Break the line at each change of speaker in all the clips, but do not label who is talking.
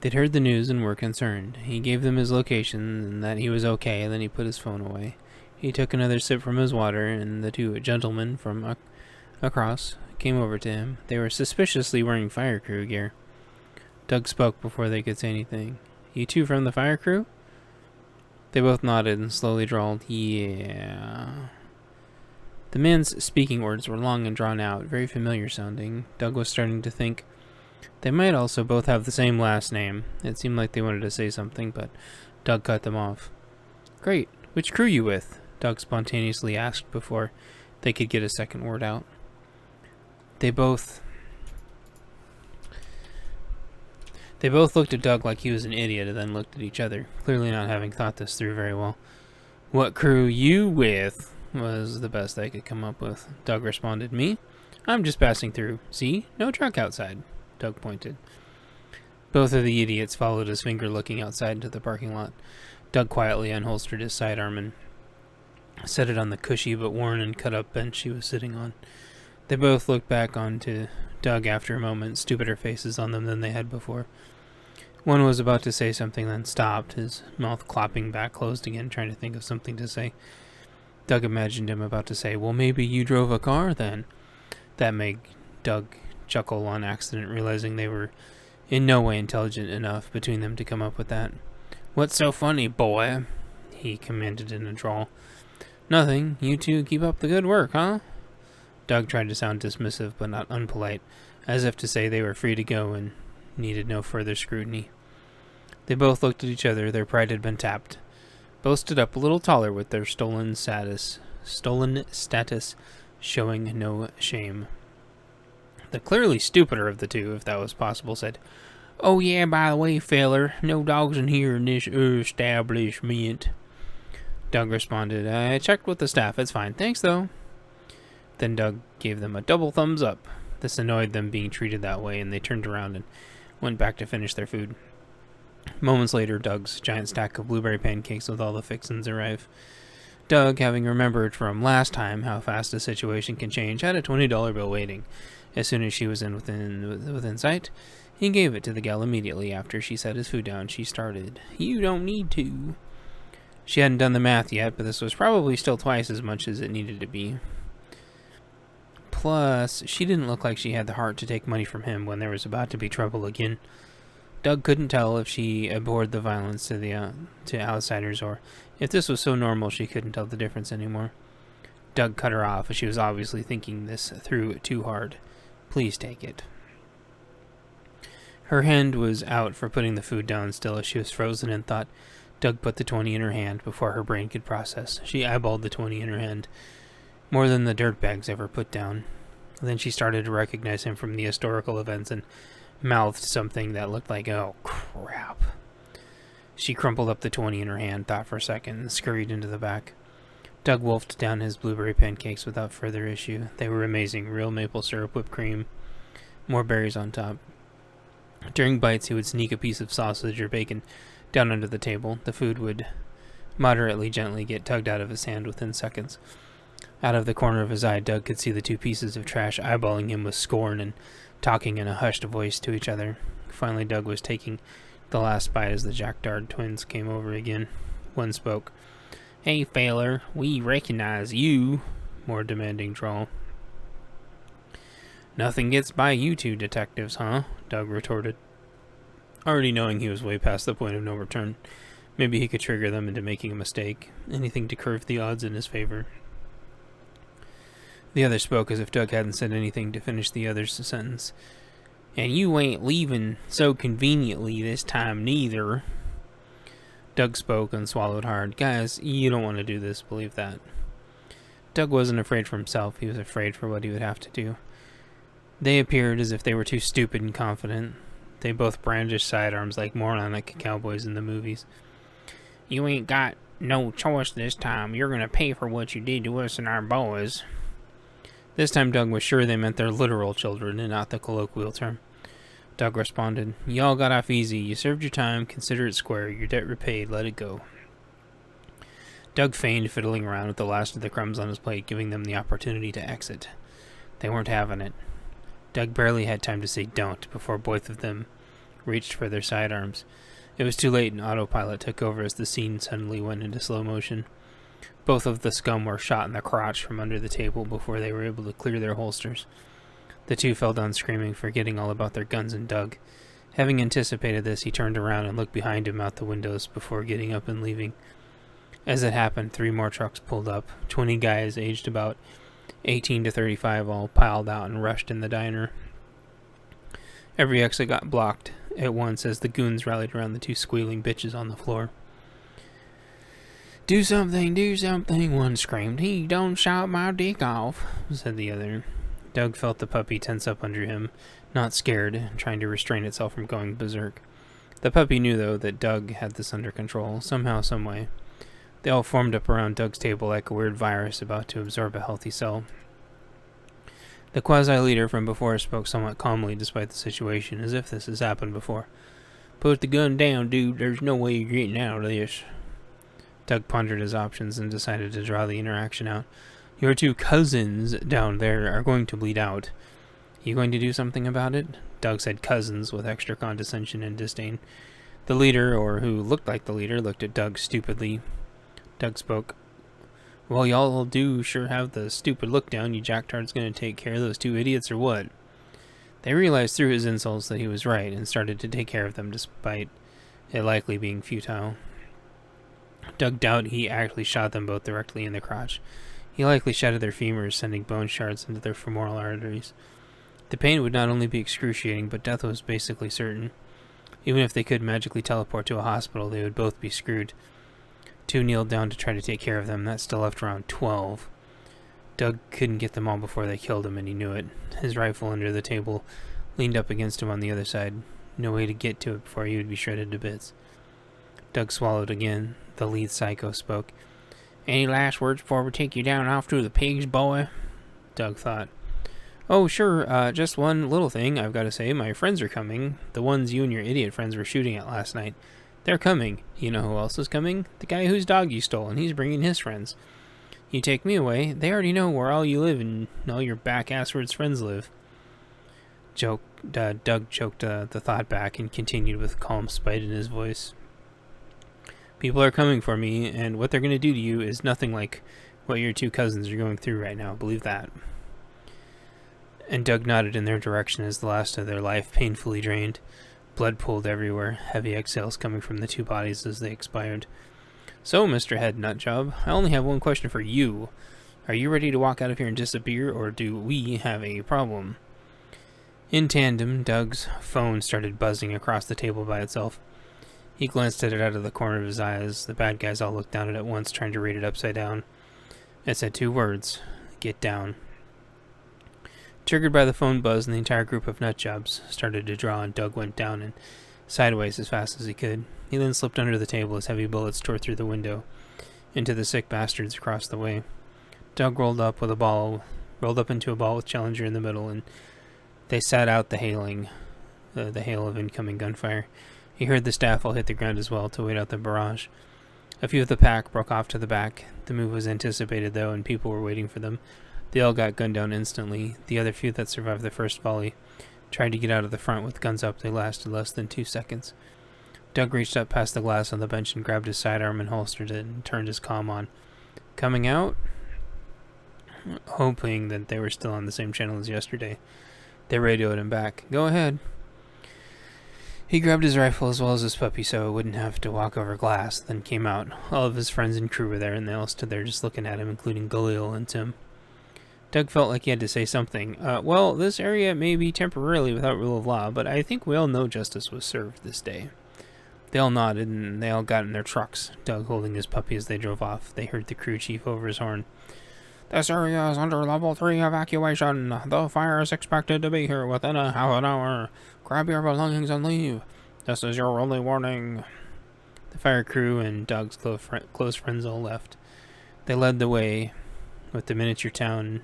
They'd heard the news and were concerned. He gave them his location and that he was okay, and then he put his phone away. He took another sip from his water, and the two gentlemen from across came over to him. They were suspiciously wearing fire crew gear. Doug spoke before they could say anything. You two from the fire crew? They both nodded and slowly drawled, yeah. The man's speaking words were long and drawn out, very familiar sounding. Doug was starting to think they might also both have the same last name. It seemed like they wanted to say something, but Doug cut them off. Great. Which crew you with? Doug spontaneously asked before they could get a second word out. They both looked at Doug like he was an idiot and then looked at each other, clearly not having thought this through very well. What crew you with? Was the best they could come up with. Doug responded, Me? I'm just passing through. See? No truck outside. Doug pointed. Both of the idiots followed his finger, looking outside into the parking lot. Doug quietly unholstered his sidearm and set it on the cushy but worn and cut-up bench he was sitting on. They both looked back onto Doug after a moment, stupider faces on them than they had before. One was about to say something, then stopped, his mouth clapping back closed again, trying to think of something to say. Doug imagined him about to say, Well, maybe you drove a car, then. That made Doug chuckle on accident, realizing they were in no way intelligent enough between them to come up with that. What's so funny, boy? He commanded in a drawl. Nothing. You two keep up the good work, huh? Doug tried to sound dismissive, but not unpolite, as if to say they were free to go and needed no further scrutiny. They both looked at each other. Their pride had been tapped. Both stood up a little taller with their stolen status showing no shame. The clearly stupider of the two, if that was possible, said, Oh yeah, by the way, feller, no dogs in here in this establishment. Doug responded, I checked with the staff, it's fine, thanks though. Then Doug gave them a double thumbs up. This annoyed them being treated that way, and they turned around and went back to finish their food. Moments later, Doug's giant stack of blueberry pancakes with all the fixins arrived. Doug, having remembered from last time how fast a situation can change, had a $20 bill waiting. As soon as she was within sight, he gave it to the gal immediately after she set his food down. She started, You don't need to. She hadn't done the math yet, but this was probably still twice as much as it needed to be. Plus, she didn't look like she had the heart to take money from him when there was about to be trouble again. Doug couldn't tell if she abhorred the violence to outsiders, or if this was so normal she couldn't tell the difference anymore. Doug cut her off, as she was obviously thinking this through too hard. Please take it. Her hand was out for putting the food down still as she was frozen in thought. Doug put the 20 in her hand before her brain could process. She eyeballed the 20 in her hand, more than the dirtbags ever put down. Then she started to recognize him from the historical events and mouthed something that looked like, oh, crap. She crumpled up the 20 in her hand, thought for a second, and scurried into the back. Doug wolfed down his blueberry pancakes without further issue. They were amazing. Real maple syrup, whipped cream, more berries on top. During bites, he would sneak a piece of sausage or bacon down under the table. The food would moderately gently get tugged out of his hand within seconds. Out of the corner of his eye, Doug could see the two pieces of trash eyeballing him with scorn and talking in a hushed voice to each other. Finally, Doug was taking the last bite as the Jackdard twins came over again. One spoke. Hey, feller, we recognize you. More demanding drawl. Nothing gets by you two detectives, huh? Doug retorted, already knowing he was way past the point of no return. Maybe he could trigger them into making a mistake. Anything to curve the odds in his favor. The other spoke as if Doug hadn't said anything to finish the other's sentence. And you ain't leaving so conveniently this time neither. Doug spoke and swallowed hard. Guys, you don't want to do this, believe that. Doug wasn't afraid for himself, he was afraid for what he would have to do. They appeared as if they were too stupid and confident. They both brandished sidearms like moronic cowboys in the movies. You ain't got no choice this time. You're gonna pay for what you did to us and our boys. This time Doug was sure they meant their literal children and not the colloquial term. Doug responded, Y'all got off easy. You served your time. Consider it square. Your debt repaid. Let it go. Doug feigned fiddling around with the last of the crumbs on his plate, giving them the opportunity to exit. They weren't having it. Doug barely had time to say don't before both of them reached for their sidearms. It was too late, and autopilot took over as the scene suddenly went into slow motion. Both of the scum were shot in the crotch from under the table before they were able to clear their holsters. The two fell down screaming, forgetting all about their guns and Doug. Having anticipated this, he turned around and looked behind him out the windows before getting up and leaving. As it happened, 3 more trucks pulled up. 20 guys aged about 18 to 35 all piled out and rushed in the diner. Every exit got blocked at once as the goons rallied around the 2 squealing bitches on the floor. Do something, one screamed. He don't shout my dick off, said the other. Doug felt the puppy tense up under him, not scared, trying to restrain itself from going berserk. The puppy knew, though, that Doug had this under control, somehow, someway. They all formed up around Doug's table like a weird virus about to absorb a healthy cell. The quasi-leader from before spoke somewhat calmly despite the situation, as if this has happened before. Put the gun down, dude. There's no way you're getting out of this. Doug pondered his options and decided to draw the interaction out. Your 2 cousins down there are going to bleed out. You going to do something about it? Doug said cousins with extra condescension and disdain. The leader, or who looked like the leader, looked at Doug stupidly. Doug spoke. Well, y'all do sure have the stupid look down. You jacktard's going to take care of those 2 idiots or what? They realized through his insults that he was right and started to take care of them despite it likely being futile. Doug doubted he actually shot them both directly in the crotch. He likely shattered their femurs, sending bone shards into their femoral arteries. The pain would not only be excruciating, but death was basically certain. Even if they could magically teleport to a hospital, they would both be screwed. 2 kneeled down to try to take care of them. That still left around 12. Doug couldn't get them all before they killed him, and he knew it. His rifle under the table leaned up against him on the other side. No way to get to it before he would be shredded to bits. Doug swallowed again. The lead psycho spoke. Any last words before we take you down off to the pigs, boy? Doug thought. Oh, sure, just one little thing I've got to say. My friends are coming. The ones you and your idiot friends were shooting at last night. They're coming. You know who else is coming? The guy whose dog you stole, and he's bringing his friends. You take me away, they already know where all you live and all your back-asswards friends live. Doug choked the thought back and continued with calm spite in his voice. People are coming for me, and what they're going to do to you is nothing like what your 2 cousins are going through right now. Believe that. And Doug nodded in their direction as the last of their life painfully drained. Blood pooled everywhere, heavy exhales coming from the 2 bodies as they expired. So, Mr. Head Nutjob, I only have one question for you. Are you ready to walk out of here and disappear, or do we have a problem? In tandem, Doug's phone started buzzing across the table by itself. He glanced at it out of the corner of his eye as the bad guys all looked down at it at once, trying to read it upside down. It said 2 words. Get down. Triggered by the phone buzz, and the entire group of nutjobs started to draw, and Doug went down and sideways as fast as he could. He then slipped under the table as heavy bullets tore through the window into the sick bastards across the way. Doug rolled up into a ball with Challenger in the middle, and they sat out the hail of incoming gunfire. He heard the staff all hit the ground as well to wait out the barrage. A few of the pack broke off to the back. The move was anticipated, though, and people were waiting for them. They all got gunned down instantly. The other few that survived the first volley tried to get out of the front with guns up. They lasted less than 2 seconds. Doug reached up past the glass on the bench and grabbed his sidearm and holstered it and turned his comm on. Coming out? Hoping that they were still on the same channel as yesterday. They radioed him back. Go ahead. He grabbed his rifle as well as his puppy so it wouldn't have to walk over glass, then came out. All of his friends and crew were there, and they all stood there just looking at him, including Galil and Tim. Doug felt like he had to say something. Well, this area may be temporarily without rule of law, but I think we all know justice was served this day. They all nodded, and they all got in their trucks, Doug holding his puppy as they drove off. They heard the crew chief over his horn. This area is under level 3 evacuation. The fire is expected to be here within a half an hour. Grab your belongings and leave. This is your only warning. The fire crew and Doug's close friends all left. They led the way with the miniature town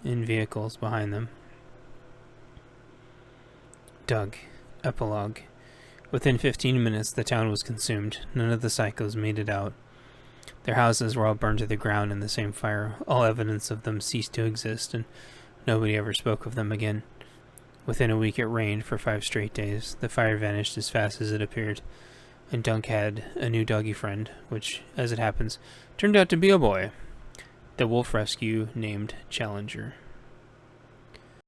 in vehicles behind them. Doug. Epilogue. Within 15 minutes, the town was consumed. None of the psychos made it out. Their houses were all burned to the ground in the same fire. All evidence of them ceased to exist, and nobody ever spoke of them again. Within a week it rained for 5 straight days. The fire vanished as fast as it appeared, and Dunk had a new doggy friend, which, as it happens, turned out to be a boy. The wolf rescue named Challenger.